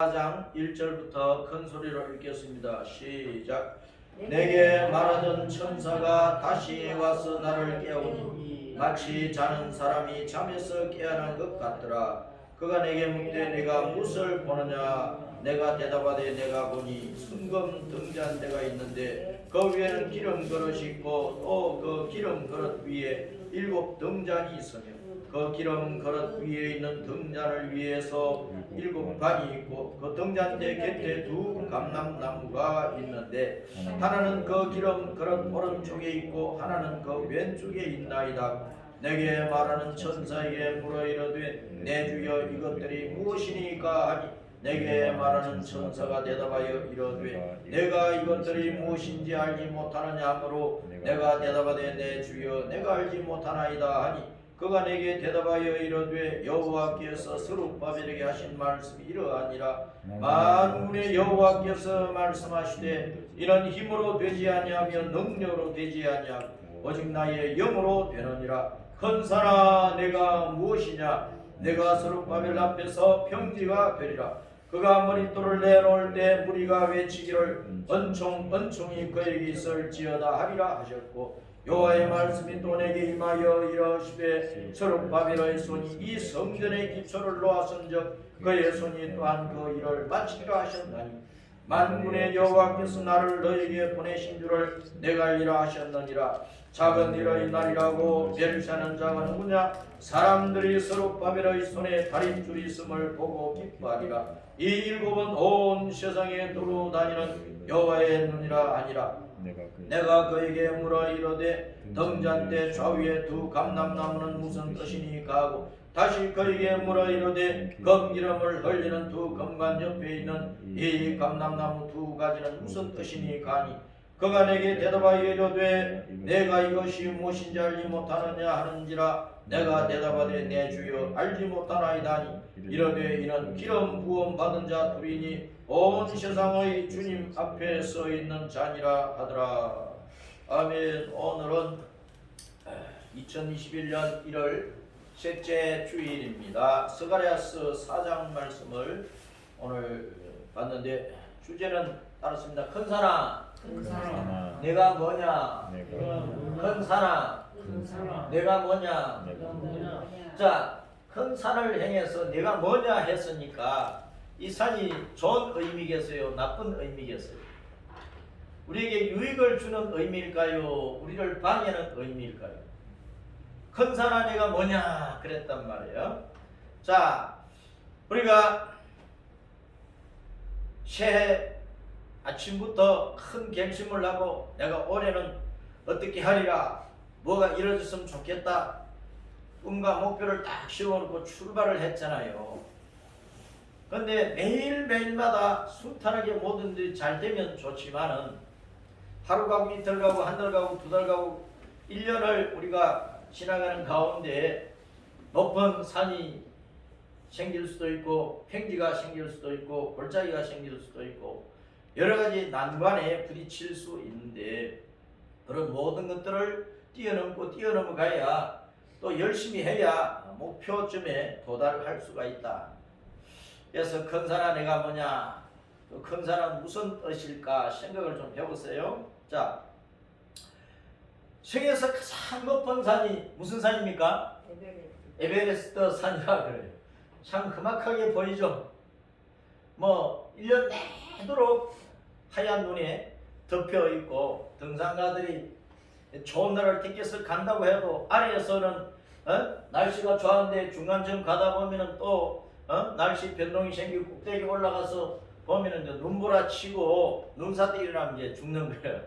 4장 1절부터 큰 소리로 읽겠습니다. 시작. 내게 말하던 천사가 다시 와서 나를 깨우니 마치 자는 사람이 잠에서 깨어난 것 같더라. 그가 내게 묻되 내가 무엇을 보느냐. 내가 대답하되 내가 보니 순금 등잔대가 있는데 그 위에는 기름 그릇이 있고 또 그 기름 그릇 위에 7 등잔이 있으며 그 기름 그릇 위에 있는 등잔을 위해서 7 관이 있고 그 등잔대 곁에 2 감람나무가 있는데 하나는 그 기름 그릇 오른쪽에 있고 하나는 그 왼쪽에 있나이다. 내게 말하는 천사에게 물어 이르되 내 주여 이것들이 무엇이니까 하니 내게 말하는 천사가 대답하여 이르되 내가 이것들이 무엇인지 알지 못하느냐 하므로 내가 대답하되 내 주여 내가 알지 못하나이다 하니 그가 내게 대답하여 이르되 여호와께서 스룹바벨에게 하신 말씀이 이러하니라. 만군의 여호와께서 말씀하시되 이는 힘으로 되지 아니하며 능력으로 되지 아니하고 오직 나의 영으로 되느니라. 큰 산아 내가 무엇이냐. 내가 스룹바벨 앞에서 평지가 되리라. 그가 머릿돌을 내놓을 때 무리가 외치기를 은총이 그에게 있을지어다 하리라 하셨고 여호와의 말씀이 또 내게 임하여 이르시되 스룹바벨의 손이 이 성전의 기초를 놓았은즉 그의 손이 또한 그 일을 마치리라 하셨나니 만군의 여호와께서 나를 너에게 보내신 줄을 내가 알리라 하셨느니라. 작은 일의 날이라고 멸시하는 자가 누구냐. 사람들이 스룹바벨의 손에 다림줄이 있음을 보고 기뻐하리라. 이 7은 온 세상에 두루 다니는 여호와의 눈이라 하니라. 내가 그에게 물어 이르되 등잔대 좌위에 2 감람나무는 무슨 뜻이니까 하고 다시 그에게 물어 이르되 금기름을 흘리는 2 금관 옆에 있는 이 감람나무 2가지는 무슨 뜻이니까 하니 그가 내게 대답하여 이르되 내가 이것이 무엇인지 알지 못하느냐 하는지라. 내가 대답하되 내 주여 알지 못하나이다 하니 이르되 이는 기름 부음 받은 자 둘이니 온 세상의 주님 앞에 서 있는 자니라 하더라. 아멘. 오늘은 2021년 1월 셋째 주일입니다. 스가랴서 4장 말씀을 오늘 봤는데 주제는 따랐습니다. 큰 산아 내가 뭐냐. 큰 산아 내가 뭐냐. 자, 큰 산을 향해서 내가 뭐냐 했으니까 이 산이 좋은 의미겠어요? 나쁜 의미겠어요? 우리에게 유익을 주는 의미일까요? 우리를 방해하는 의미일까요? 큰 산아 내가 뭐냐 그랬단 말이에요. 자, 우리가 새해 아침부터 큰 결심을 하고 내가 올해는 어떻게 하리라, 뭐가 이루어졌으면 좋겠다, 꿈과 목표를 딱 세워놓고 출발을 했잖아요. 근데 매일매일마다 순탄하게 모든 일이 잘 되면 좋지만은 하루 가고 이틀 가고 한 달 가고 2달 가고 1년을 우리가 지나가는 가운데 높은 산이 생길 수도 있고 평지가 생길 수도 있고 골짜기가 생길 수도 있고 여러가지 난관에 부딪힐 수 있는데 그런 모든 것들을 뛰어넘어가야 또 열심히 해야 목표점에 도달할 수가 있다. 그래서 큰 산아 내가 뭐냐, 또 큰 산은 무슨 뜻일까 생각을 좀 해보세요. 자, 세계에서 가장 높은 산이 무슨 산입니까? 에베레스트 산이라 그래요. 참 험악하게 보이죠. 뭐 1년 내도록 하얀 눈에 덮여 있고 등산가들이 좋은 날을 택해서 간다고 해도 아래에서는 날씨가 좋은데 중간쯤 가다 보면은 또 날씨 변동이 생기고 꼭대기 올라가서 보면은 이제 눈보라치고 눈사태 일어나면 이제 죽는 거예요.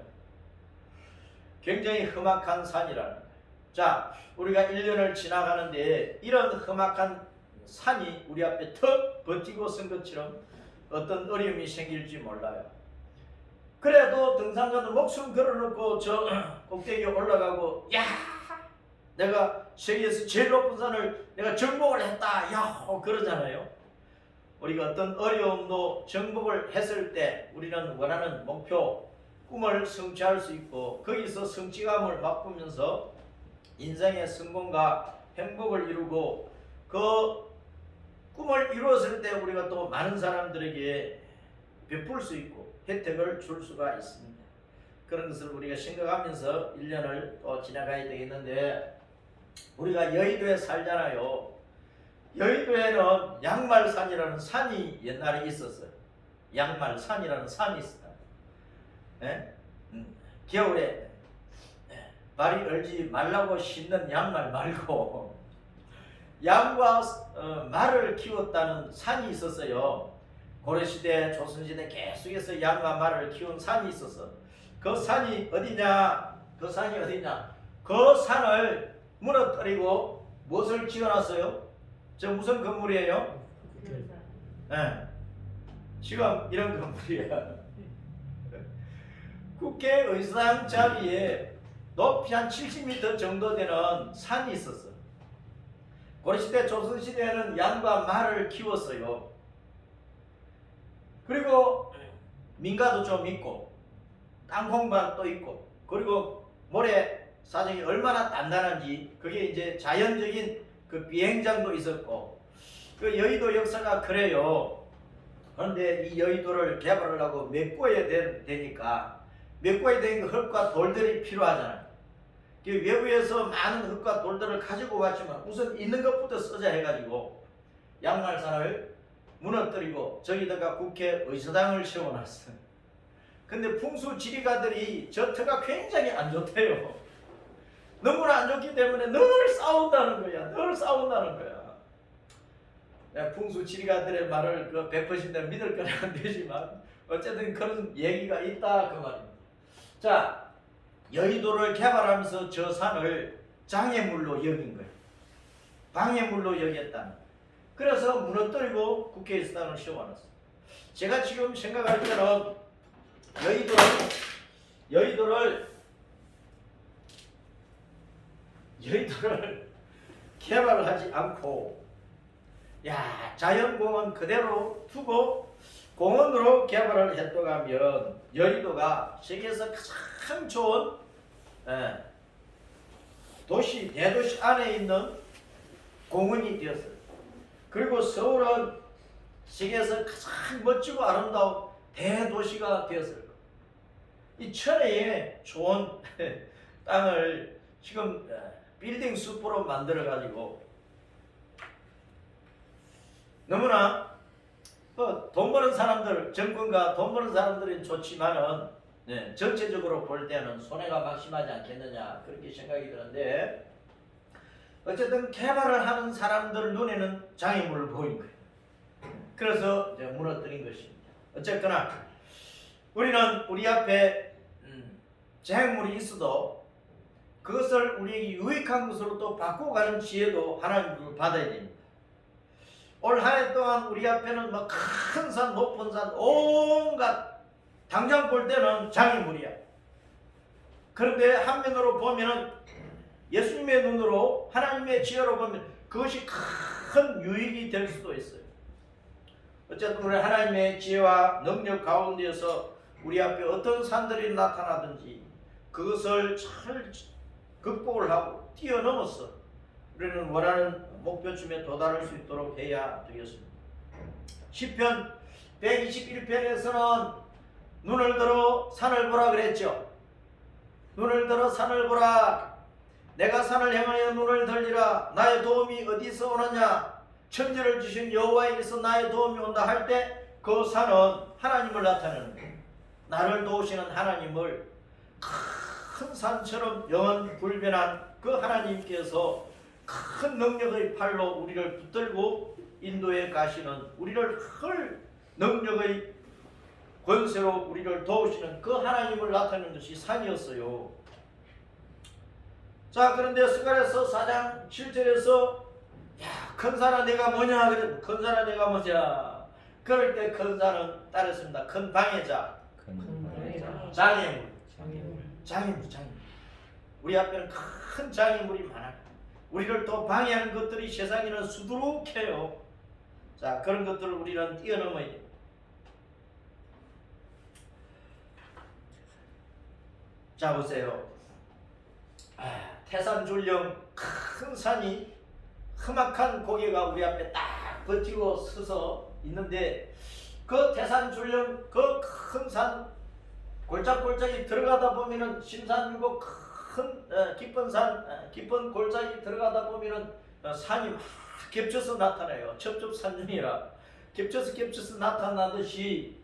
굉장히 험악한 산이라는 거예요. 자, 우리가 1년을 지나가는데 이런 험악한 산이 우리 앞에 턱 버티고 선 것처럼 어떤 어려움이 생길지 몰라요. 그래도 등산가는 목숨 걸어놓고 저 꼭대기에 올라가고 야 내가 세계에서 제일 높은 산을 내가 정복을 했다 야 그러잖아요. 우리가 어떤 어려움도 정복을 했을 때 우리는 원하는 목표 꿈을 성취할 수 있고 거기서 성취감을 맛보면서 인생의 성공과 행복을 이루고 그 꿈을 이루었을 때 우리가 또 많은 사람들에게 베풀 수 있고 혜택을 줄 수가 있습니다. 그런 것을 우리가 생각하면서 1년을 또 지나가야 되겠는데, 우리가 여의도에 살잖아요. 여의도에는 양말산이라는 산이 옛날에 있었어요. 양말산이라는 산이 있어요. 예? 겨울에 발이 얼지 말라고 신는 양말 말고 양과 말을 키웠다는 산이 있었어요. 고려시대, 조선시대 계속해서 양과 말을 키운 산이 있었어. 그 산이 어디냐? 그 산을 무너뜨리고 무엇을 지어놨어요? 저 무슨 건물이에요? 네. 지금 이런 건물이야. 국회 의사당 자리에 높이 한 70m 정도 되는 산이 있었어. 고려시대, 조선시대에는 양과 말을 키웠어요. 그리고 민가도 좀 있고 땅콩밭도 있고, 그리고 모래 사정이 얼마나 단단한지, 그게 이제 자연적인 그 비행장도 있었고, 그 여의도 역사가 그래요. 그런데 이 여의도를 개발을 하고 메꿔야 되니까, 메꿔야 되는 흙과 돌들이 필요하잖아요. 외부에서 많은 흙과 돌들을 가지고 왔지만 우선 있는 것부터 쓰자 해가지고 양말산을 무너뜨리고 저기다가 국회 의사당을 세워놨어요. 근데 풍수지리가들이 저 터가 굉장히 안 좋대요. 너무나 안 좋기 때문에 늘 싸운다는 거야. 풍수지리가들의 말을 100% 믿을 건 안 되지만 어쨌든 그런 얘기가 있다 그 말입니다. 자, 여의도를 개발하면서 저 산을 장애물로 여긴 거예요. 방해물로 여겼다는. 그래서 무너뜨리고 국회의사당을 세워놨어요. 제가 지금 생각할 때는 여의도를 개발을 하지 않고, 자연공원 그대로 두고 공원으로 개발을 했더라면 여의도가 세계에서 가장 좋은 도시, 대도시 안에 있는 공원이 되었어요. 그리고 서울은 세계에서 가장 멋지고 아름다운 대도시가 되었을 거예요. 이 천혜에 좋은 땅을 지금 빌딩 숲으로 만들어 가지고 너무나 돈 버는 사람들, 정권과 돈 버는 사람들은 좋지만은 전체적으로 볼 때는 손해가 막심하지 않겠느냐, 그렇게 생각이 드는데, 어쨌든 개발을 하는 사람들 눈에는 장애물을 보인 거예요. 그래서 이제 무너뜨린 것입니다. 어쨌거나 우리는 우리 앞에 장애물이 있어도 그것을 우리에게 유익한 것으로 또 바꿔가는 지혜도 하나님을 받아야 됩니다. 올 한 해 동안 우리 앞에는 큰 산, 높은 산, 온갖 당장 볼 때는 장애물이야. 그런데 한면으로 보면은 예수님의 눈으로, 하나님의 지혜로 보면 그것이 큰 유익이 될 수도 있어요. 어쨌든 우리 하나님의 지혜와 능력 가운데에서 우리 앞에 어떤 산들이 나타나든지 그것을 잘 극복을 하고 뛰어넘어서 우리는 원하는 목표쯤에 도달할 수 있도록 해야 되겠습니다. 시편 121편에서는 눈을 들어 산을 보라 그랬죠. 눈을 들어 산을 보라. 내가 산을 향하여 눈을 들리라. 나의 도움이 어디서 오느냐. 천지를 주신 여호와에게서 나의 도움이 온다 할 때 그 산은 하나님을 나타내는 거예요. 나를 도우시는 하나님을, 큰 산처럼 영원 불변한 그 하나님께서 큰 능력의 팔로 우리를 붙들고 인도에 가시는, 우리를 큰 능력의 권세로 우리를 도우시는 그 하나님을 나타내는 것이 산이었어요. 자, 그런데 스가랴서 4장 7절에서 큰 산아 내가 뭐냐 그래. 큰 산아 내가 뭐냐. 그럴 때 큰 산은 따르습니다. 큰 방해자, 장애물. 우리 앞에는 큰 장애물이 많아요. 우리를 또 방해하는 것들이 세상에는 수두룩해요. 자, 그런 것들을 우리는 뛰어넘어야 돼요. 자, 보세요. 태산줄령 큰 산이, 험악한 고개가 우리 앞에 딱 딱 버티고 서서 있는데 그 태산줄령 그 큰 산 골짜골짜기 들어가다 보면은 심산유고 큰 깊은 산 깊은 골짜기 들어가다 보면은 산이 막 겹쳐서 나타나요. 첩첩산중이라 겹쳐서 나타나듯이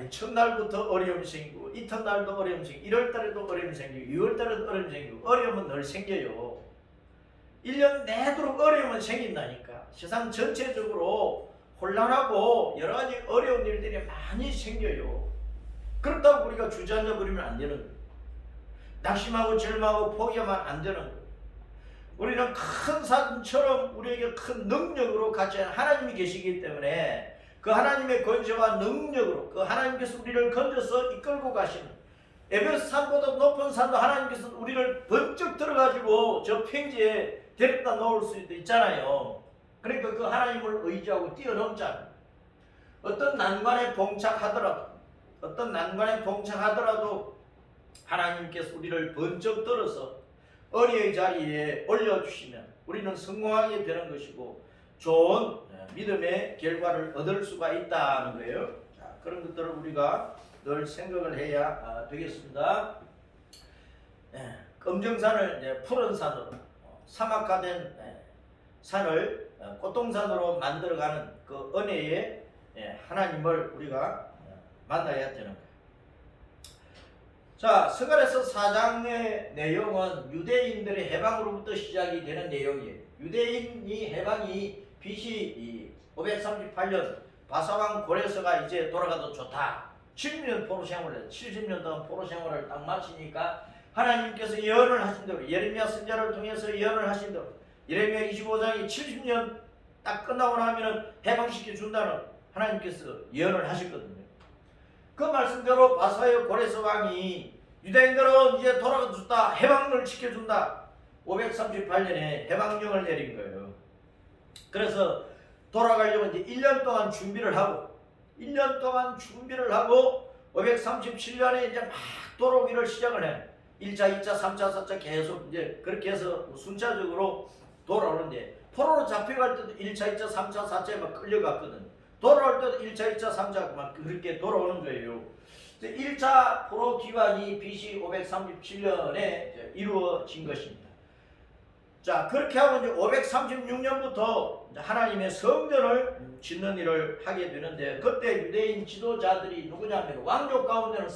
첫날부터 어려움이 생기고 이튿날도 어려움이 생기고 1월달에도 어려움이 생기고 6월달에도 어려움이 생기고 어려움은 늘 생겨요. 1년 내도록 어려움은 생긴다니까. 세상 전체적으로 혼란하고 여러 가지 어려운 일들이 많이 생겨요. 그렇다고 우리가 주저앉아 버리면 안 되는 거예요. 낙심하고 절망하고 포기하면 안 되는 거예요. 우리는 큰 산처럼 우리에게 큰 능력으로 같이 하나님이 계시기 때문에 그 하나님의 권세와 능력으로 그 하나님께서 우리를 건져서 이끌고 가시는 에베레스트 산보다 높은 산도 하나님께서 우리를 번쩍 들어가지고 저 평지에 데려다 놓을 수도 있잖아요. 그러니까 그 하나님을 의지하고 뛰어넘잖아요. 어떤 난관에 봉착하더라도 하나님께서 우리를 번쩍 들어서 어리의 자리에 올려주시면 우리는 성공하게 되는 것이고 좋은 믿음의 결과를 얻을 수가 있다는 거예요. 자, 그런 것들을 우리가 늘 생각을 해야 되겠습니다. 검정산을 푸른 산으로 사막화된 산을 꽃동산으로 만들어가는 그 은혜의 하나님을 우리가 만나야 되는 거예요. 자, 스가랴서 4장의 내용은 유대인들의 해방으로부터 시작이 되는 내용이에요. 유대인이 해방이 BC 538년 바사왕 고레서가 이제 돌아가도 좋다. 70년 포로생활을 했어요. 70년 동안 포로생활을 딱 마치니까 하나님께서 예언을 하신 대로 예레미야 선지자를 통해서 예언을 하신 대로 예레미야 25장이 70년 딱 끝나고 나면은 해방시켜 준다는 하나님께서 예언을 하셨거든요. 그 말씀대로 바사의 고레서 왕이 유대인들은 이제 돌아가 준다. 해방을 지켜준다. 538년에 해방령을 내린 거예요. 그래서 돌아가려고 이제 1년 동안 준비를 하고 537년에 이제 막 돌아오기를 시작을 해. 1차, 2차, 3차, 4차 계속 이제 그렇게 해서 순차적으로 돌아오는데 포로로 잡혀갈 때도 1차, 2차, 3차, 4차에 막 끌려갔거든. 돌아올 때도 1차, 2차, 3차 막 그렇게 돌아오는 거예요. 1차 포로 기간이 BC 537년에 이루어진 것입니다. 자, 그렇게 하고 이제 536년부터 하나님의 성전을 짓는 일을 하게 되는데 그때 유대인 지도자들이 누구냐면 왕족 가운데는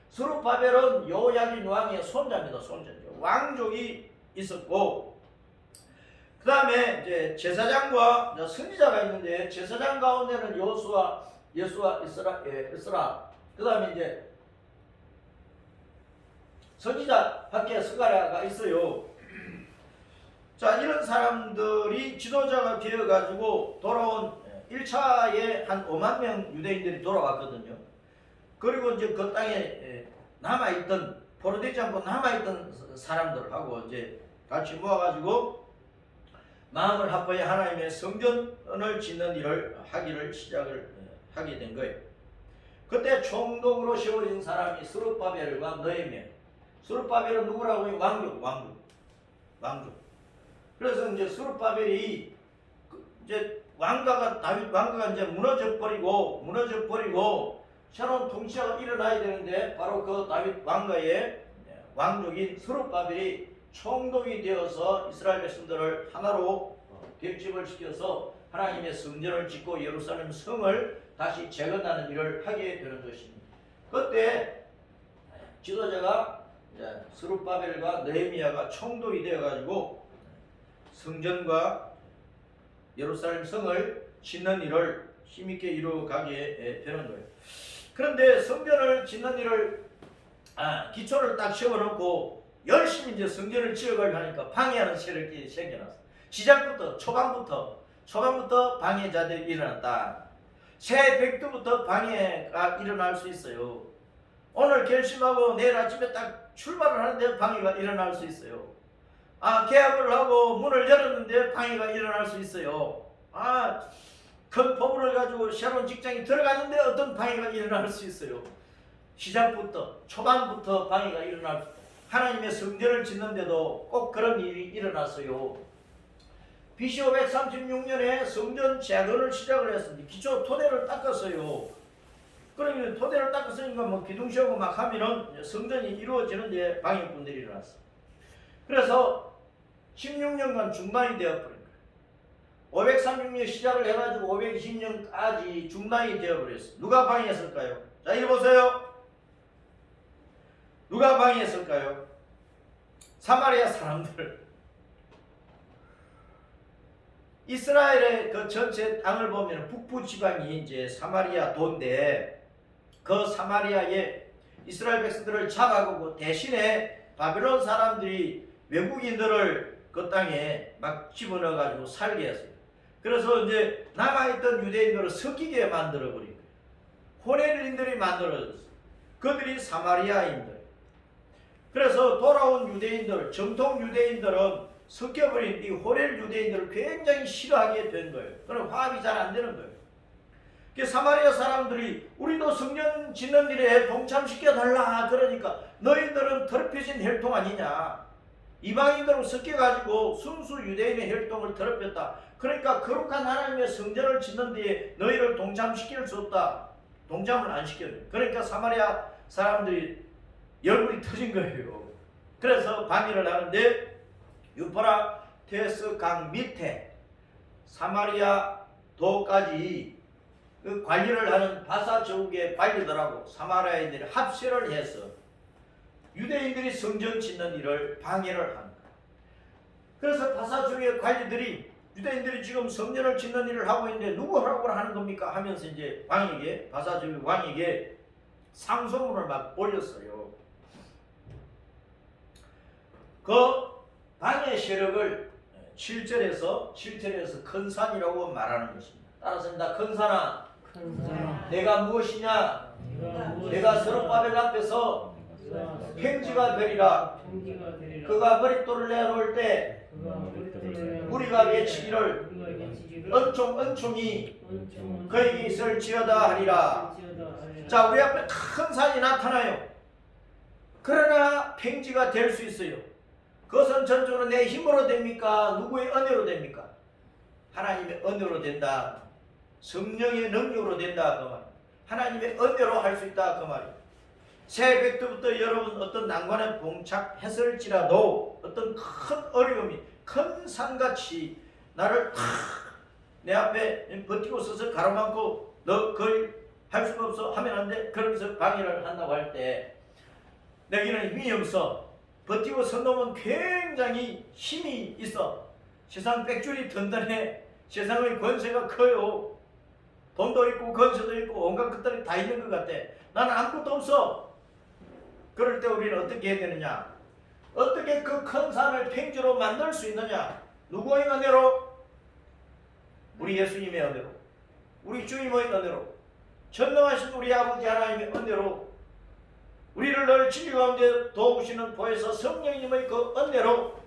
스룹바벨은 여호야긴 왕의 손자입니다. 왕족이 있었고 그 다음에 이제 제사장과 선지자가 있는데 제사장 가운데는 여호수아, 에스라 그 다음에 이제 선지자 밖에 스가랴가 있어요. 자, 이런 사람들이 지도자가 되어가지고 돌아온 1차에 한 5만 명 유대인들이 돌아왔거든요. 그리고 이제 그 땅에 남아있던 포로되지 않고 남아있던 사람들하고 이제 같이 모아가지고 마음을 합하여 하나님의 성전을 짓는 일을 하기를 시작을 하게 된 거예요. 그때 총독으로 세워진 사람이 스룹바벨과 느헤미야. 스룹바벨은 누구라고 해요? 왕족. 그래서 이제 스룹바벨이 이제 다윗 왕가가 이제 무너져 버리고 새로운 통치자가 일어나야 되는데 바로 그 다윗 왕가의 왕족인 스룹바벨이 총독이 되어서 이스라엘 백성들을 하나로 결집을 시켜서 하나님의 성전을 짓고 예루살렘 성을 다시 재건하는 일을 하게 되는 것입니다. 그때 지도자가 스룹바벨과 느헤미야가 총독이 되어가지고 성전과 예루살렘 성을 짓는 일을 힘있게 이루어가게 되는 거예요. 그런데 성전을 짓는 일을 기초를 딱 세워놓고 열심히 이제 성전을 지어가려고 하니까 방해하는 세력이 생겨났어. 시작부터 초반부터 방해자들이 일어났다. 새 백두부터 방해가 일어날 수 있어요. 오늘 결심하고 내일 아침에 딱 출발을 하는데 방해가 일어날 수 있어요. 계약을 하고 문을 열었는데 방해가 일어날 수 있어요. 큰 포부를 가지고 새로운 직장에 들어갔는데 어떤 방해가 일어날 수 있어요. 초반부터 방해가 일어날 수 있어요. 하나님의 성전을 짓는데도 꼭 그런 일이 일어났어요. BC 536년에 성전 재건을 시작을 했습니다. 기초 토대를 닦았어요. 그러면 토대를 닦았으니까 뭐 기둥시하고 막 하면은 성전이 이루어지는데 방해꾼들이 일어났어. 그래서 16년간 중단이 되어버린 거예요. 536년 시작을 해가지고 520년까지 중단이 되어버렸어. 누가 방해했을까요? 자, 이리 보세요. 누가 방해했을까요? 사마리아 사람들. 이스라엘의 그 전체 땅을 보면 북부 지방이 이제 사마리아 도인데 그 사마리아에 이스라엘 백성들을 잡아가고 대신에 바벨론 사람들이 외국인들을 그 땅에 막 집어넣어가지고 살게 했어요. 그래서 이제 남아있던 유대인들을 섞이게 만들어버린 거예요. 호레인들이 만들어졌어요. 그들이 사마리아인들. 그래서 돌아온 유대인들, 정통 유대인들은 섞여버린 이 호렐 유대인들을 굉장히 싫어하게 된 거예요. 그럼 화합이 잘 안 되는 거예요. 사마리아 사람들이 우리도 성전 짓는 일에 동참시켜달라 그러니까 너희들은 더럽혀진 혈통 아니냐. 이방인들하고 섞여가지고 순수 유대인의 혈통을 더럽혔다. 그러니까 거룩한 하나님의 성전을 짓는 데에 너희를 동참시킬 수 없다. 동참을 안 시켜요. 그러니까 사마리아 사람들이 열불이 터진 거예요. 그래서 방해를 하는데 유프라테스 강 밑에 사마리아 도까지 그 관리를 하는 바사 제국의 관리들하고 사마리아인들이 합세를 해서 유대인들이 성전 짓는 일을 방해를 한 거예요. 그래서 바사 제국의 관리들이 유대인들이 지금 성전을 짓는 일을 하고 있는데 누구 허락을 하는 겁니까? 하면서 이제 왕에게 바사 제국의 왕에게 상소문을 막 올렸어요. 그 방해 세력을 7절에서 큰 산이라고 말하는 것입니다. 따라서 큰 산아, 내가 무엇이냐? 내가 스룹바벨 앞에서 평지가 되리라. 그가 머릿돌을 내놓을 때 우리가 외치기를 은총이 그에게 있을지어다 하리라. 자, 우리 앞에 큰 산이 나타나요. 그러나 평지가 될 수 있어요. 그것은 전적으로 내 힘으로 됩니까? 누구의 은혜로 됩니까? 하나님의 은혜로 된다. 성령의 능력으로 된다. 그 말. 하나님의 은혜로 할 수 있다. 그 말이에요. 새벽 때부터 여러분 어떤 난관에 봉착했을지라도 어떤 큰 어려움이 큰 산같이 나를 내 앞에 버티고 서서 가로막고 너 거의 할 수가 없어 하면 안 돼. 그러면서 방해를 한다고 할 때 내게는 힘이 없어. 버티고 선 놈은 굉장히 힘이 있어. 세상 빽줄이 든든해. 세상의 권세가 커요. 돈도 있고 권세도 있고 온갖 것들이 다 있는 것 같아. 나는 아무것도 없어. 그럴 때 우리는 어떻게 해야 되느냐? 어떻게 그 큰 산을 평지로 만들 수 있느냐? 누구의 은혜로? 우리 예수님의 은혜로. 우리 주님의 은혜로. 전능하신 우리 아버지 하나님의 은혜로. 우리를 늘 진리 가운데 도우시는 보혜사 성령님의 그 은혜로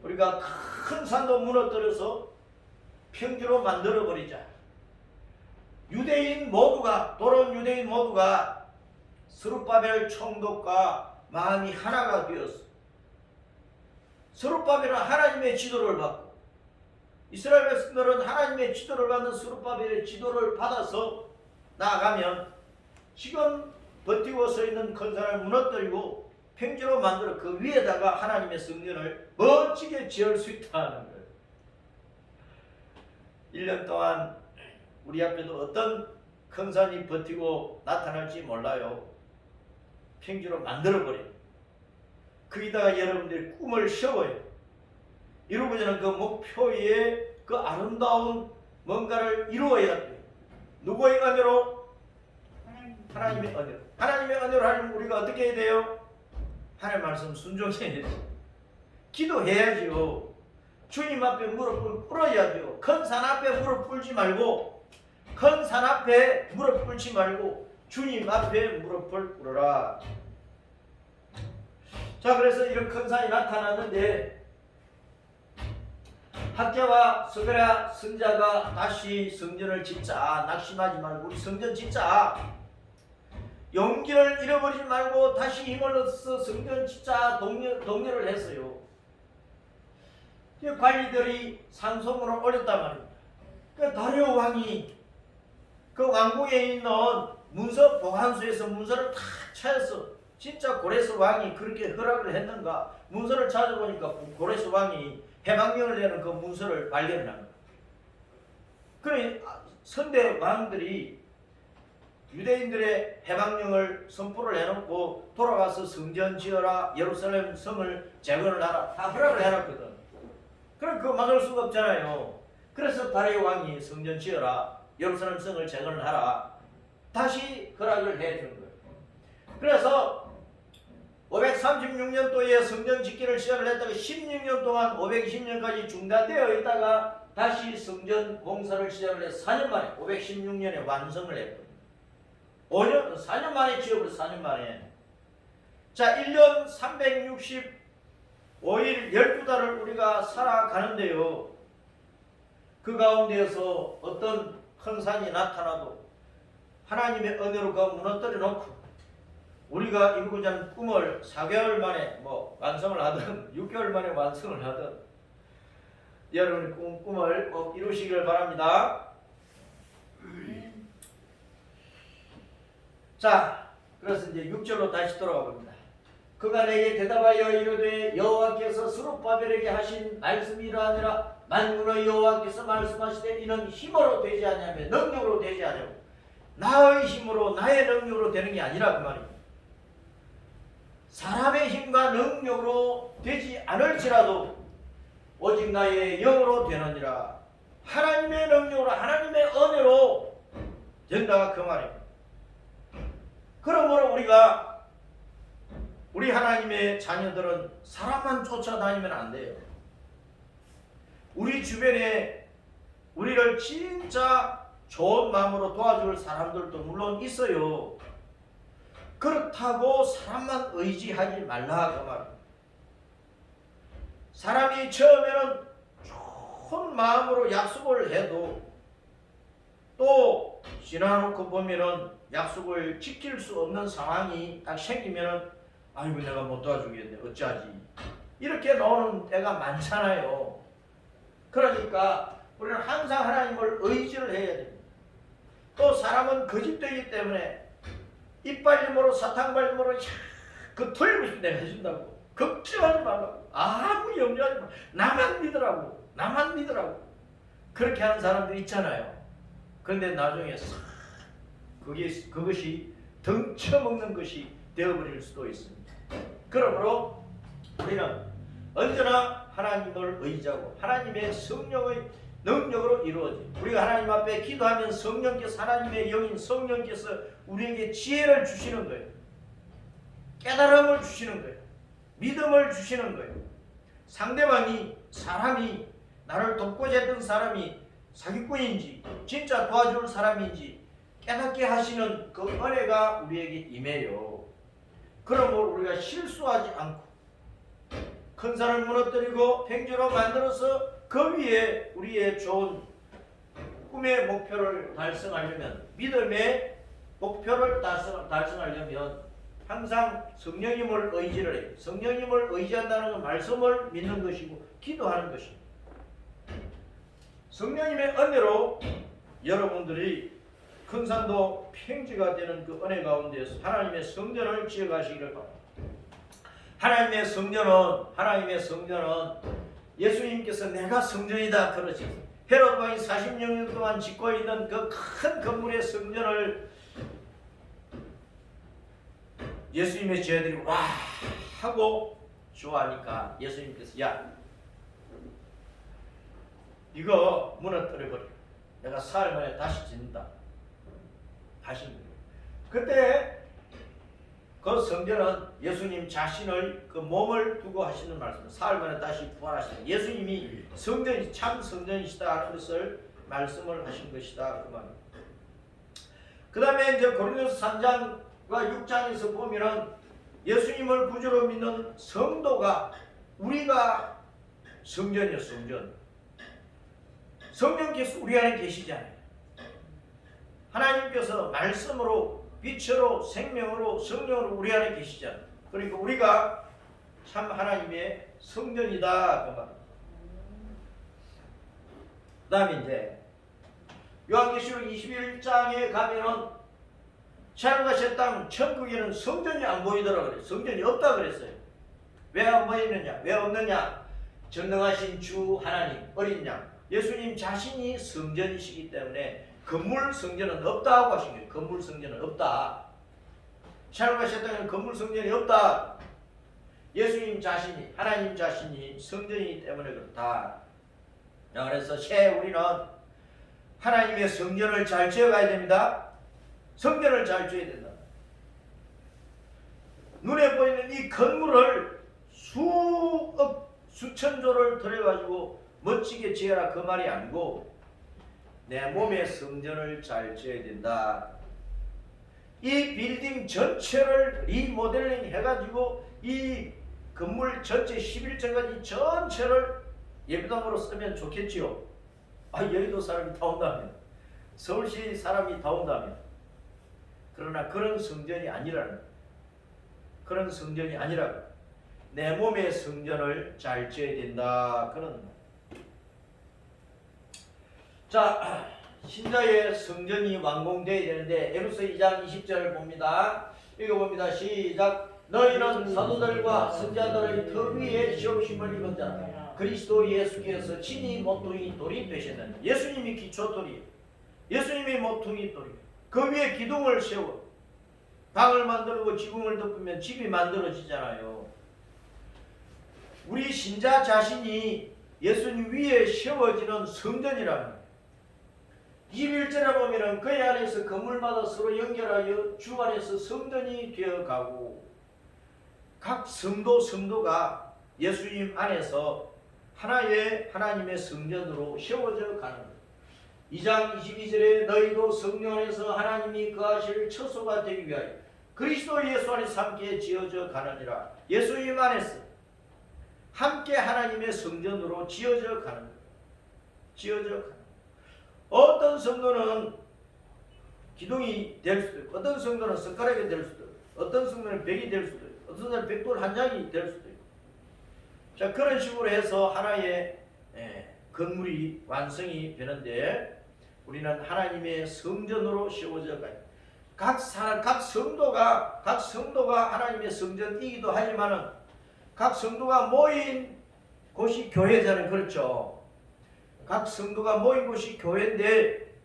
우리가 큰 산도 무너뜨려서 평지로 만들어버리자. 유대인 모두가, 돌아온 유대인 모두가 스룹바벨 총독과 마음이 하나가 되었어. 스룹바벨은 하나님의 지도를 받고 이스라엘 백성들은 하나님의 지도를 받는 스룹바벨의 지도를 받아서 나아가면 지금 버티고 서 있는 큰 산을 무너뜨리고 평지로 만들어 그 위에다가 하나님의 성전을 멋지게 지을 수 있다는 거예요. 1년 동안 우리 앞에도 어떤 큰 산이 버티고 나타날지 몰라요. 평지로 만들어버려요. 거기다가 여러분들이 꿈을 세워요. 이루고자 그 목표에 그 아름다운 뭔가를 이루어야 돼요. 누구의 은혜로? 하나님의 은혜로. 하나님의 은혜로 하려면 우리가 어떻게 해야 돼요? 하나님 말씀 순종해야지. 기도해야지요. 주님 앞에 무릎을 꿇어야죠. 큰 산 앞에 무릎 꿇지 말고, 큰 산 앞에 무릎 꿇지 말고 주님 앞에 무릎을 꿇어라. 자, 그래서 이런 큰 산이 나타났는데 학자와 스가랴 선자가 다시 성전을 짓자. 낙심하지 말고 우리 성전 짓자. 용기를 잃어버리지 말고 다시 힘을 얻어서 성전 짓자 독려를 했어요. 관리들이 상소문을 올렸단 말입니다. 그 다리오 왕이 그 왕궁에 있는 문서 보관소에서 문서를 다 찾았어. 진짜 고레스 왕이 그렇게 허락을 했는가? 문서를 찾아보니까 고레스 왕이 해방령을 내는 그 문서를 발견을 한 거야. 그래 선대 왕들이 유대인들의 해방령을 선포를 해놓고 돌아가서 성전 지어라, 예루살렘 성을 재건을 하라 다 허락을 해놨거든. 그럼 그거 막을 수가 없잖아요. 그래서 다리오 왕이 성전 지어라, 예루살렘 성을 재건을 하라 다시 허락을 해주는 거예요. 그래서 536년도에 성전 짓기를 시작을 했다가 16년 동안 520년까지 중단되어 있다가 다시 성전 공사를 시작을 해서 4년 만에 516년에 완성을 했거든요. 4년 만에 지어버려. 4년 만에. 자, 1년 365일 12달을 우리가 살아가는데요. 그 가운데에서 어떤 큰 산이 나타나도 하나님의 은혜로 그 무너뜨려 놓고 우리가 이루고자 하는 꿈을 4개월 만에 완성을 하든 6개월 만에 완성을 하든 여러분의 꿈을 꼭 이루시기를 바랍니다. 자, 그래서 이제 6절로 다시 돌아가 봅니다. 그가 내게 대답하여 이르되 여호와께서 스룹바벨에게 하신 말씀이 이러하니라. 만군의 여호와께서 말씀하시되 이는 힘으로 되지 아니하며 능력으로 되지 아니하고 나의 힘으로 나의 능력으로 되는 게 아니라 그 말입니다. 사람의 힘과 능력으로 되지 않을지라도 오직 나의 영으로 되느니라. 하나님의 능력으로 하나님의 은혜로 된다 그 말입니다. 그러므로 우리 하나님의 자녀들은 사람만 쫓아다니면 안 돼요. 우리 주변에 우리를 진짜 좋은 마음으로 도와줄 사람들도 물론 있어요. 그렇다고 사람만 의지하지 말라 그 말입니다. 사람이 처음에는 좋은 마음으로 약속을 해도 또 지나놓고 보면은 약속을 지킬 수 없는 상황이 딱 생기면은 아이고 내가 못 도와주겠네 어쩌지 이렇게 나오는 때가 많잖아요. 그러니까 우리는 항상 하나님을 의지를 해야 됩니다. 또 사람은 거짓되기 때문에 이빨림으로 사탕발림으로 그 틀림없이 내가 해준다고 걱정하지 말라고 아무 염려하지 마 나만 믿으라고 그렇게 하는 사람들이 있잖아요. 그런데 나중에 그것이 덩쳐먹는 것이 되어버릴 수도 있습니다. 그러므로 우리는 언제나 하나님을 의지하고 하나님의 성령의 능력으로 이루어지 우리가 하나님 앞에 기도하면 성령께서 하나님의 영인 성령께서 우리에게 지혜를 주시는 거예요. 깨달음을 주시는 거예요. 믿음을 주시는 거예요. 상대방이 사람이 나를 돕고자 했던 사람이 사기꾼인지 진짜 도와줄 사람인지 깨닫게 하시는 그 은혜가 우리에게 임해요. 그러므로 우리가 실수하지 않고 큰 산을 무너뜨리고 팽지로 만들어서 그 위에 우리의 좋은 꿈의 목표를 달성하려면 믿음의 목표를 달성하려면 항상 성령님을 의지를 해요. 성령님을 의지한다는 건 말씀을 믿는 것이고 기도하는 것입니다. 성령님의 은혜로 여러분들이 큰 산도 평지가 되는 그 은혜 가운데서 하나님의 성전을 지어가시기를 바랍니다. 하나님의 성전은 예수님께서 내가 성전이다 그러죠. 헤롯 왕이 40년 동안 짓고 있는 그 큰 건물의 성전을 예수님의 제자들이 와 하고 좋아하니까 예수님께서 야 이거 무너뜨려버려. 내가 사흘 만에 다시 짓는다. 하신 거예요. 그때 그 성전은 예수님 자신의 그 몸을 두고 하시는 말씀. 사흘 만에 다시 부활하시는 예수님이 성전이 참 성전이시다 하는 것을 말씀을 하신 것이다 그 말입니다. 그 다음에 이제 고린도서 3장과 6장에서 보면은 예수님을 구주로 믿는 성도가 우리가 성전이요 성전. 성령께서 우리 안에 계시잖아요. 하나님께서 말씀으로 빛으로 생명으로 성령으로 우리 안에 계시잖아요. 그러니까 우리가 참 하나님의 성전이다 그 말. 그 다음에 이제 요한계시록 21장에 가면은 하늘과 새 땅 천국에는 성전이 안 보이더라 그래. 성전이 없다 그랬어요. 왜 안 보이느냐? 왜 없느냐? 전능하신 주 하나님 어린 양 예수님 자신이 성전이시기 때문에 건물 성전은 없다고 하신 거예요. 건물 성전은 없다. 하늘과 새 땅에는 건물 성전이 없다. 예수님 자신이 하나님 자신이 성전이기 때문에 그렇다. 그래서 우리는 하나님의 성전을 잘 지어가야 됩니다. 성전을 잘 지어야 된다. 눈에 보이는 이 건물을 수천조를 들여가지고 멋지게 지어라 그 말이 아니고 내 몸의 성전을 잘 지어야 된다. 이 빌딩 전체를 리모델링 해가지고 이 건물 전체 11층까지 전체를 예배당으로 쓰면 좋겠지요. 여의도 사람이 다 온다면, 서울시 사람이 다 온다면. 그러나 그런 성전이 아니라는, 그런 성전이 아니라고. 내 몸의 성전을 잘 지어야 된다. 그런. 자, 신자의 성전이 완공되어야 되는데 에베소 2장 20절을 봅니다. 읽어봅니다. 시작. 너희는 사도들과 선지자들의 터 위에 세우심을 입은 자라. 그리스도 예수께서 친히 모퉁이 돌이 되셨느니. 예수님이 기초돌이, 예수님이 모퉁이 돌이. 그 위에 기둥을 세워 방을 만들고 지붕을 덮으면 집이 만들어지잖아요. 우리 신자 자신이 예수님 위에 세워지는 성전이라는 거예요. 21절에 보면은 그의 안에서 건물마다 서로 연결하여 주 안에서 성전이 되어가고 각 성도가 예수님 안에서 하나의 하나님의 성전으로 세워져 가는 거예요. 2장 22절에 너희도 성령 안에서 하나님이 거하실 처소가 되기 위하여 그리스도 예수 안에서 함께 지어져 가느니라. 예수님 안에서 함께 하나님의 성전으로 지어져 가는 거예요. 지어져 가는 거예요. 어떤 성도는 기둥이 될 수도 있고 어떤 성도는 숟가락이 될 수도 있고 어떤 성도는 벽이 될 수도 있고 어떤 성도는 벽돌 한 장이 될 수도 있고 자 그런 식으로 해서 하나의 건물이 완성이 되는데 우리는 하나님의 성전으로 세워져 가요. 각 성도가 하나님의 성전이기도 하지만은 각 성도가 모인 곳이 교회잖아요. 그렇죠? 각 성도가 모인 곳이 교회인데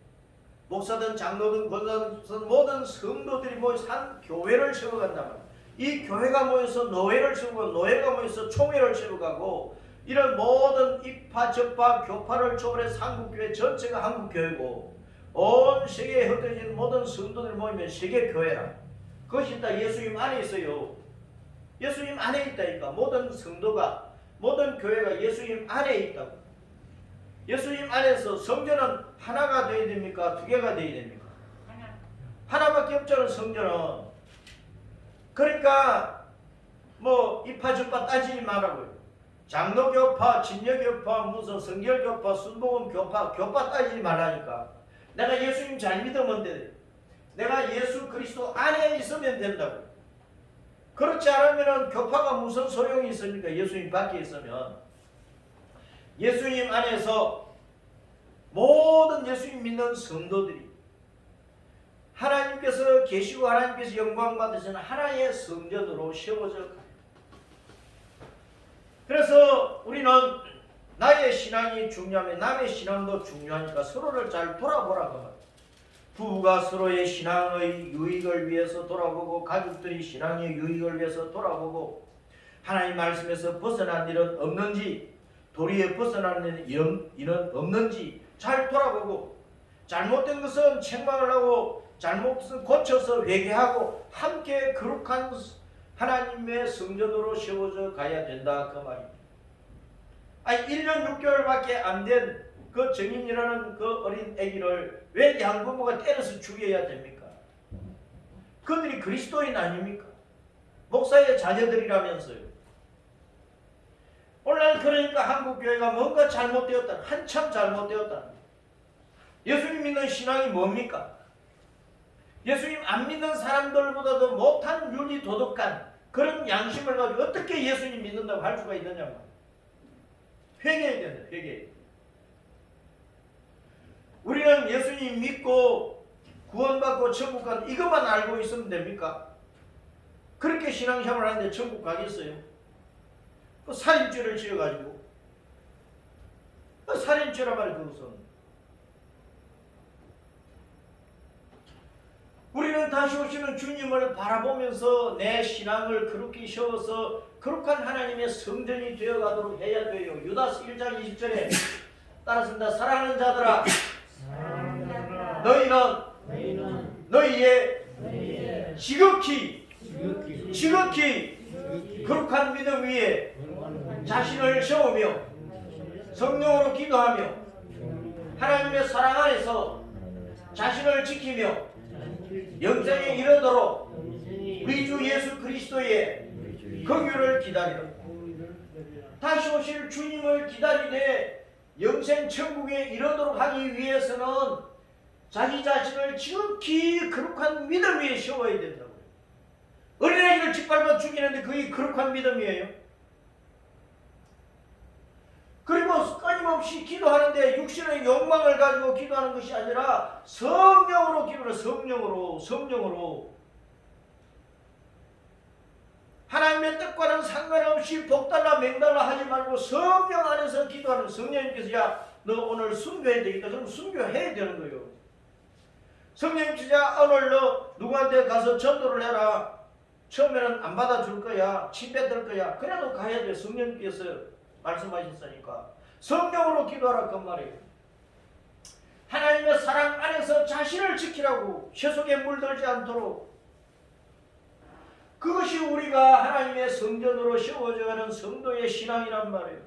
목사든 장로든 권사든 모든 성도들이 모여서 한 교회를 세워간단 말이에요. 이 교회가 모여서 노회를 세우고 노회가 모여서 총회를 세워가고 이런 모든 입파, 접파, 교파를 초월해서 한국교회 전체가 한국교회고 온 세계에 흩어진 모든 성도들이 모이면 세계교회라. 그것이 다 예수님 안에 있어요. 예수님 안에 있다니까. 모든 성도가 모든 교회가 예수님 안에 있다고. 예수님 안에서 성전은 하나가 되어야 됩니까? 두 개가 되어야 됩니까? 하나밖에 없잖아요. 성전은. 그러니까 뭐 이파저파 따지지 말라고요. 장로교파, 진여교파, 무슨 성결교파, 순복음교파 따지지 말라니까. 내가 예수님 잘 믿으면 돼. 내가 예수 그리스도 안에 있으면 된다고. 그렇지 않으면 교파가 무슨 소용이 있습니까? 예수님 밖에 있으면. 예수님 안에서 모든 예수님 믿는 성도들이 하나님께서 계시고 하나님께서 영광 받으시는 하나의 성전으로 세워져 가요. 그래서 우리는 나의 신앙이 중요하면 남의 신앙도 중요하니까 서로를 잘 돌아보라고 합니다. 부부가 서로의 신앙의 유익을 위해서 돌아보고 가족들이 신앙의 유익을 위해서 돌아보고 하나님 말씀에서 벗어난 일은 없는지 도리에 벗어나는 일은 없는지 잘 돌아보고 잘못된 것은 책망을 하고 잘못은 고쳐서 회개하고 함께 거룩한 하나님의 성전으로 세워져 가야 된다 그 말입니다. 1년 6개월밖에 안 된 그 정인이라는 그 어린 아기를 왜 양부모가 때려서 죽여야 됩니까? 그들이 그리스도인 아닙니까? 목사의 자녀들이라면서요. 오늘 그러니까 한국교회가 뭔가 잘못되었다. 한참 잘못되었다. 예수님 믿는 신앙이 뭡니까? 예수님 안 믿는 사람들보다도 못한 윤리 도덕관 그런 양심을 가지고 어떻게 예수님 믿는다고 할 수가 있느냐고. 회개해야 된다. 회개. 우리는 예수님 믿고 구원받고 천국 간 이것만 알고 있으면 됩니까? 그렇게 신앙생활 하는데 천국 가겠어요? 그 살인죄를 지어가지고 살인죄라 말이야. 그것은 우리는 다시 오시는 주님을 바라보면서 내 신앙을 그렇게 세워서 거룩한 하나님의 성전이 되어가도록 해야 돼요. 유다서 1장 20절에 따랐습니다. 사랑하는 자들아, 너희는 너희의 지극히 거룩한 믿음 위에 자신을 세우며 성령으로 기도하며 하나님의 사랑 안에서 자신을 지키며 영생에 이르도록 우리 주 예수 그리스도의 긍휼을 기다리라. 다시 오실 주님을 기다리되 영생 천국에 이르도록 하기 위해서는 자기 자신을 지극히 거룩한 믿음 위에 세워야 된다고요. 어린아이를 짓밟아 죽이는데 그게 거룩한 믿음이에요. 그리고 끊임없이 기도하는데 육신의 욕망을 가지고 기도하는 것이 아니라 성령으로 기도를 성령으로 하나님의 뜻과는 상관없이 복달라 맹달라 하지 말고 성령 안에서 기도하는 성령님께서 야 너 오늘 순교해야 되겠다. 그럼 순교해야 되는 거예요. 성령님께서 야 오늘 너 누구한테 가서 전도를 해라. 처음에는 안 받아줄 거야. 침 뱉을 거야. 그래도 가야 돼. 성령님께서 말씀하셨으니까 성령으로 기도하라 그 말이에요. 하나님의 사랑 안에서 자신을 지키라고 세속에 물들지 않도록 그것이 우리가 하나님의 성전으로 세워져가는 성도의 신앙이란 말이에요.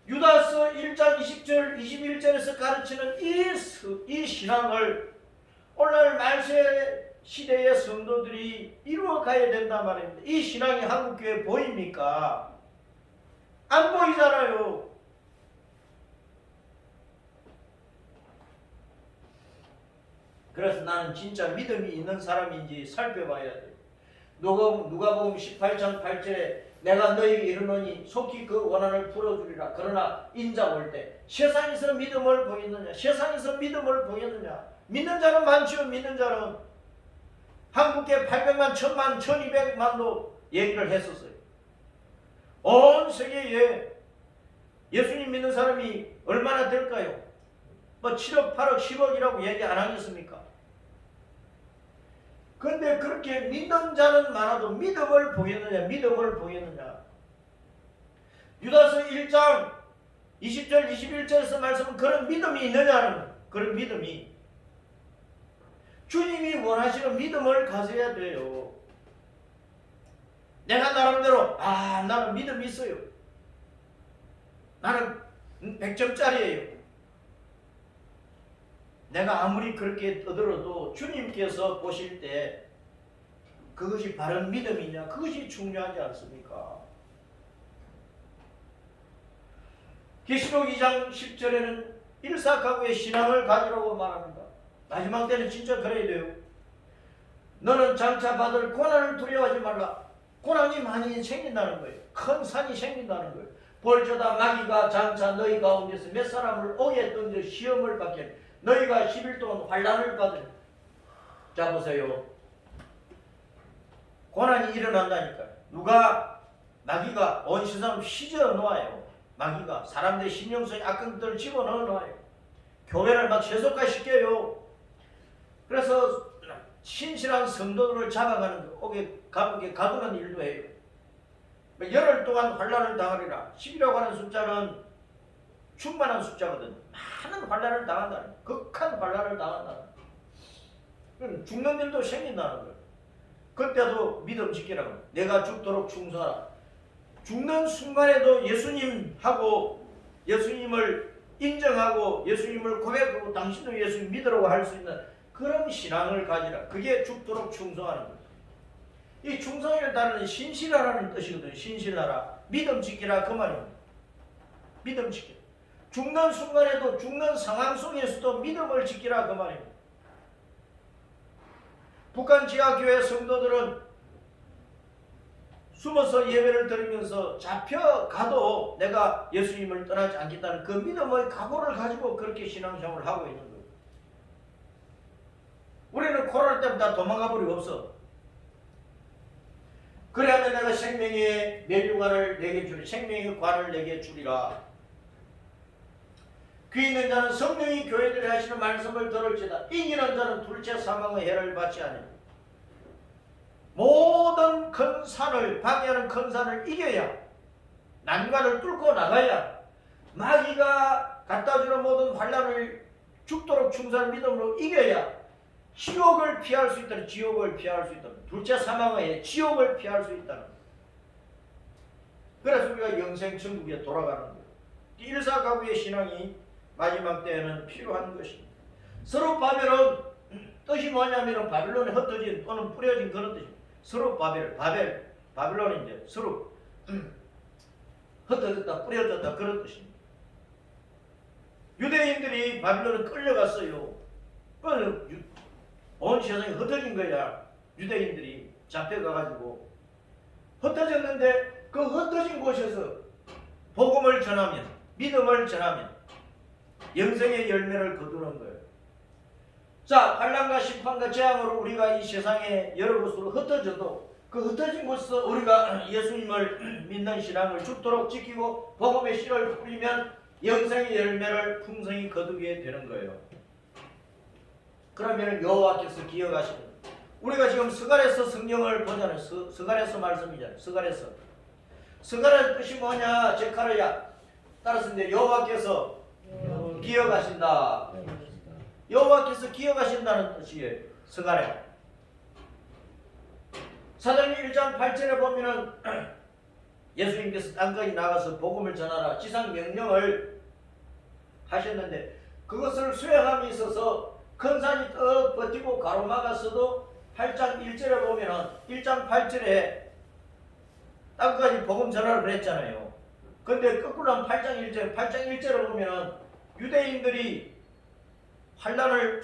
유다서 1장 20절 21절에서 가르치는 이 신앙을 오늘 말세 시대의 성도들이 이루어가야 된단 말입니다. 이 신앙이 한국교회에 보입니까? 안 보이잖아요. 그래서 나는 진짜 믿음이 있는 사람인지 살펴봐야 돼. 누가복음 18장 8절에 내가 너희에게 이르노니 속히 그 원한을 풀어주리라. 그러나 인자 올 때 세상에서 믿음을 보였느냐? 세상에서 믿음을 보였느냐? 믿는 자는 많지요. 믿는 자는 한국에 800만, 1000만, 1200만도 얘기를 했었어요. 온 세계에 예수님 믿는 사람이 얼마나 될까요? 뭐 7억, 8억, 10억이라고 얘기 안 하겠습니까? 근데 그렇게 믿는 자는 많아도 믿음을 보였느냐? 유다서 1장 20절, 21절에서 말씀은 그런 믿음이 있느냐는 그런 믿음이 주님이 원하시는 믿음을 가져야 돼요. 내가 나름대로 나는 믿음이 있어요. 나는 100점짜리예요. 내가 아무리 그렇게 떠들어도 주님께서 보실 때 그것이 바른 믿음이냐? 그것이 중요하지 않습니까? 계시록 2장 10절에는 일사각오의 신앙을 가지라고 말합니다. 마지막 때는 진짜 그래야 돼요. 너는 장차 받을 고난을 두려워하지 말라. 고난이 많이 생긴다는 거예요. 큰 산이 생긴다는 거예요. 볼저다 마귀가 장차 너희 가운데서 몇 사람을 옥에 던져 시험을 받게 너희가 10일 동안 환난을 받으리. 자 보세요. 고난이 일어난다니까요. 마귀가 온 세상을 휘저어 놓아요. 마귀가 사람들의 신령 속에 악한 것들을 집어넣어 놓아요. 교회를 막 세속화시켜요. 그래서 신실한 성도들을 잡아가는 옥에 감옥에 가두는 일도 해요. 열흘 동안 환난을 당하리라. 10이라고 하는 숫자는 충만한 숫자거든. 많은 환난을 당한다. 극한 환난을 당한다. 죽는 일도 생긴다는 거예요. 그때도 믿음 지키라고. 내가 죽도록 충성하라. 죽는 순간에도 예수님을 인정하고 예수님을 고백하고 당신도 예수님 믿으라고 할 수 있는 그런 신앙을 가지라. 그게 죽도록 충성하는 거예요. 이 충성을 따르는 신실하라는 뜻이거든요. 신실하라. 믿음 지키라 그 말입니다. 믿음 지키라. 죽는 순간에도 죽는 상황 속에서도 믿음을 지키라 그 말입니다. 북한 지하교회 성도들은 숨어서 예배를 드리면서 잡혀가도 내가 예수님을 떠나지 않겠다는 그 믿음의 각오를 가지고 그렇게 신앙생활을 하고 있는 거예요. 우리는 코로나 때문에 다 도망가 버리고 없어. 그래야면 내가 생명의 면류관을 내게 주리, 생명의 관을 내게 주리라. 귀 있는 자는 성령이 교회들이 하시는 말씀을 들을지다. 이기는 자는 둘째 사망의 해를 받지 않으리. 모든 큰 산을, 방해하는 큰 산을 이겨야, 난관을 뚫고 나가야, 마귀가 갖다주는 모든 환난을 죽도록 충성한 믿음으로 이겨야 지옥을 피할 수 있다는, 지옥을 피할 수 있다는, 둘째 사망의 지옥을 피할 수 있다는. 그래서 우리가 영생 천국에 돌아가는 거예요. 일사가구의 신앙이 마지막 때에는 필요한 것입니다. 서로 바벨은 뜻이 뭐냐면 바빌론에 흩어진 또는 뿌려진 그런 뜻입니다. 서로 바벨론은 이제 서로 흩어졌다, 뿌려졌다 그런 뜻입니다. 유대인들이 바빌론에 끌려갔어요. 온 세상이 흩어진 거야. 유대인들이 잡혀가가지고 흩어졌는데 그 흩어진 곳에서 복음을 전하면, 믿음을 전하면 영생의 열매를 거두는 거예요. 자, 환난과 심판과 재앙으로 우리가 이 세상에 여러 곳으로 흩어져도 그 흩어진 곳에서 우리가 예수님을 믿는 신앙을 죽도록 지키고 복음의 씨를 뿌리면 영생의 열매를 풍성히 거두게 되는 거예요. 그러면 여호와께서 기억하시는, 우리가 지금 스가랴서 성경을 보잖아요. 스가랴서 말씀이잖아요. 스가랴의 뜻이 뭐냐? 제카르야. 따라서 이제 여호와께서 기억하신다. 여호와께서 기억하신다는 뜻이에요. 스가랴. 사도행전 1장 8절에 보면은 예수님께서 땅까지 나가서 복음을 전하라 지상 명령을 하셨는데 그것을 수행함에 있어서 큰 산이 떡 버티고 가로막았어도 8장 1절에 보면은 1장 8절에 땅까지 복음 전하라 그랬잖아요. 근데 거꾸로 하면 8장 1절에 보면은 유대인들이 환난을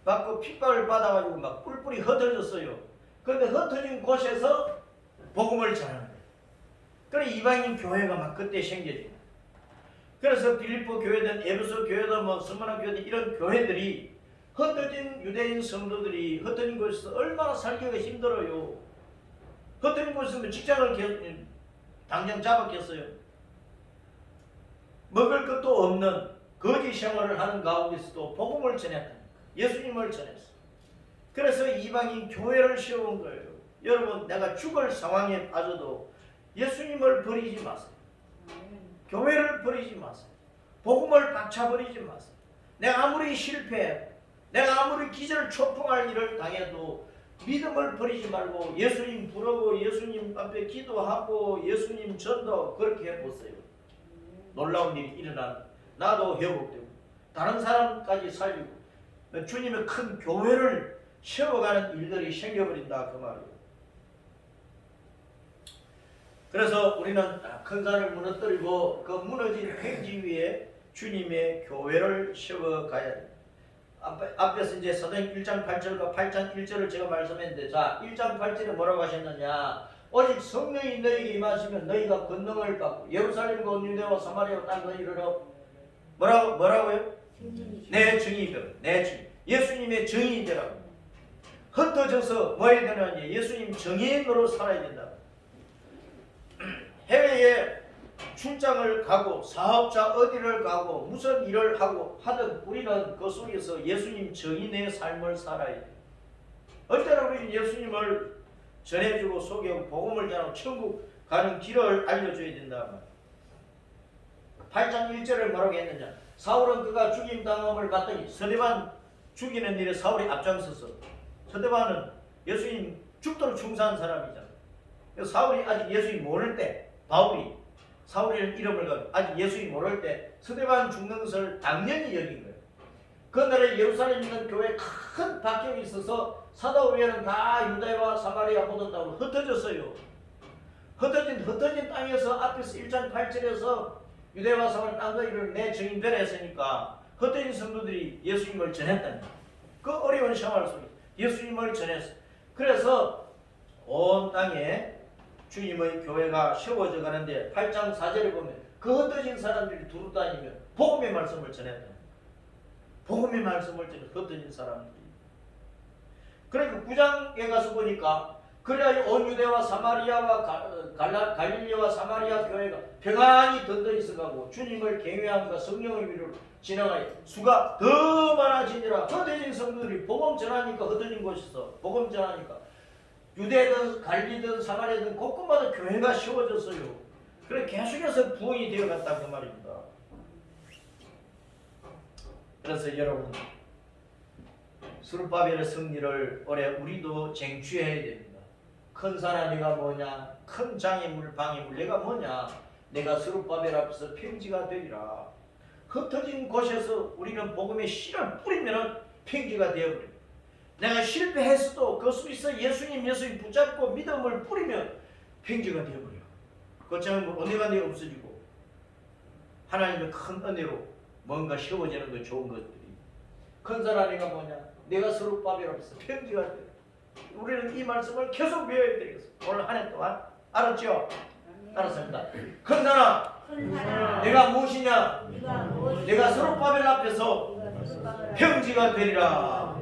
받고 핍박을 받아가지고 막 뿔뿔이 흩어졌어요. 그런데 흩어진 곳에서 복음을 전하는 거예요. 그래서 이방인 교회가 막 그때 생겨져요. 그래서 빌립보 교회든 에베소 교회든 뭐 스무나 교회든 이런 교회들이 흩어진 유대인 성도들이 흩어진 곳에서 얼마나 살기가 힘들어요. 흩어진 곳에서 직장을 당장 잡았겠어요. 먹을 것도 없는 거지 생활을 하는 가운데서도 복음을 전했다. 예수님을 전했어. 그래서 이방인 교회를 세운 거예요. 여러분, 내가 죽을 상황에 빠져도 예수님을 버리지 마세요. 교회를 버리지 마세요. 복음을 박차버리지 마세요. 내가 아무리 실패해, 내가 아무리 기절 초풍할 일을 당해도 믿음을 버리지 말고 예수님 부르고 예수님 앞에 기도하고 예수님 전도 그렇게 해보세요. 놀라운 일이 일어나는, 나도 회복되고 다른 사람까지 살리고 주님의 큰 교회를 세워가는 일들이 생겨버린다 그 말이에요. 그래서 우리는 큰 산을 무너뜨리고 그 무너진 팽지 위에 주님의 교회를 세워가야 돼요. 앞에서 이제 사도행전 1장 8절과 8장 1절을 제가 말씀했는데, 자 1장 8절에 뭐라고 하셨느냐? 오직 성령이 너희에게 임하시면 너희가 권능을 받고 예루살렘과 온 유대와 사마리아 땅을 이르러 뭐라고요? 내 증인이 되라. 내 증인. 예수님의 증인이 되라고. 흩어져서 뭐 해야 되느냐? 예수님 증인으로 살아야 된다. 해외에 출장을 가고 사업자 어디를 가고 무슨 일을 하고 하든 우리는 그 속에서 예수님 증인의 삶을 살아야 돼. 언제나 우리는 예수님을 전해주고 소개하고 복음을 전하고 천국 가는 길을 알려줘야 된다. 8장 1절을 뭐라고 했느냐? 사울은 그가 죽임당함을 받더니 서대반 죽이는 일에 사울이 앞장서서, 서대반은 예수님 죽도록 충성한 사람이잖아. 사울이 아직 예수님 모를 때, 바울이 사울이라는 이름을 가지고 아직 예수님 모를 때 서대반 죽는 것을 당연히 여긴 거예요. 그날에 예루살렘에 있는 교회에 큰 박격이 있어서 사도회는 다 유다와 사마리아 모든 땅으로 흩어졌어요. 흩어진 땅에서 앞에서 1장 8절에서 유대와 사마리아 땅들을 내 증인되라 했으니까 흩어진 성도들이 예수님을 전했다는 거예요. 그 어려운 생활 속에 예수님을 전했어요. 그래서 온 땅에 주님의 교회가 세워져 가는데 8장 4절에 보면 그 흩어진 사람들이 두루 다니며 복음의 말씀을 전했다. 복음의 말씀을 전해 흩어진 사람들이. 그러니까 9장에 가서 보니까 그래야 온 유대와 사마리아와 갈릴리와 사마리아 교회가 평안히 든든히 있어가고 주님을 경외함과 성령의 위로 지나가야 수가 더 많아지니라. 흩어진 성도들이 복음 전하니까 흩어진 곳에서 복음 전하니까 유대든 갈릴리든 사마리아든 곳곳마다 교회가 세워졌어요. 그래 계속해서 부흥이 되어갔다 그 말입니다. 그래서 여러분 스룹바벨의 승리를 올해 우리도 쟁취해야 됩니다. 큰 사람이가 뭐냐? 큰 장애물 방해물 내가 뭐냐? 내가 스룹바벨 앞에서 평지가 되리라. 흩어진 곳에서 우리는 복음의 씨를 뿌리면 평지가 되어버립니다. 내가 실패했어도 그 속에서 예수님 붙잡고 믿음을 뿌리면 평지가 되어버려요. 그것처럼 은혜가 내 없어지고 하나님의 큰 은혜로 뭔가 세워지는 거 좋은 것들이. 큰 사람이가 뭐냐? 내가 스룹바벨 앞에서 평지가 되어. 우리는 이 말씀을 계속 배워야 되겠어. 오늘 한 해 동안. 알았죠? 알았습니다. 큰 사람, 내가 무엇이냐? 내가 스룹바벨 앞에서 평지가 되리라.